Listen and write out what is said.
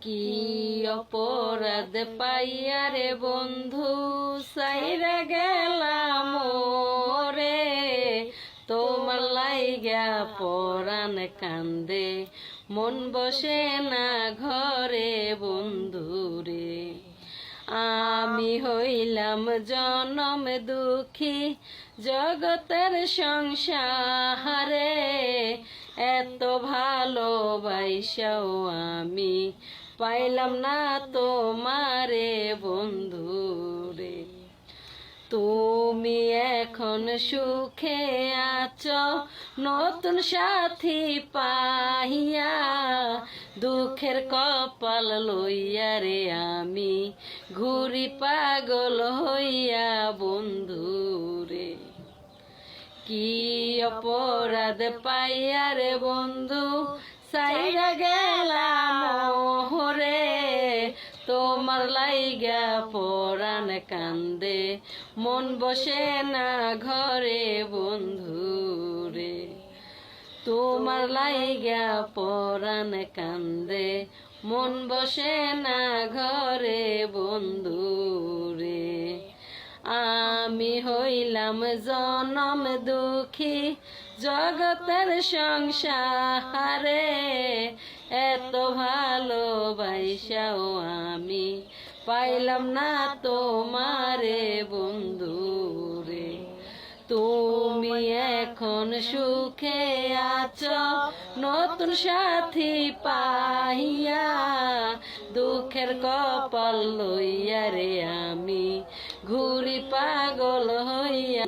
কি অপরাধ পাইয়া রে বন্ধু সাইরা গেলাম রে, তোমার লাইগা পরাণ কান্দে মন বসে না ঘরে বন্ধুরে। আমি হইলাম জনম দুঃখী জগতের সংসারে, এত ভালোবাসাও আমি পাইলাম না তোমারে বন্ধুরে। তুমি এখন সুখে আছো নতুন সাথী পাইয়া, দুঃখের কপাল লইয়া রে আমি ঘুরি পাগল হইয়া বন্ধুরে। কি অপরাধ পাইয়া রে বন্ধু সাইরা গেলাম রে, তোমার লাইগা পরাণ কান্দে মন বসে না ঘরে বন্ধুরে। তোমার লাইগা পরাণ কান্দে মন বসে না ঘরে বন্ধুরে। আমি হইলাম জনম দুঃখী জগতের সংসারে, এত ভালোবাসাও আমি পাইলাম না তোমারে বন্ধুরে। তুমি এখন সুখে আছো নতুন সাথী পাইয়া, দুঃখের কপাল লইয়া রে আমি ঘুরি পাগল হইয়া।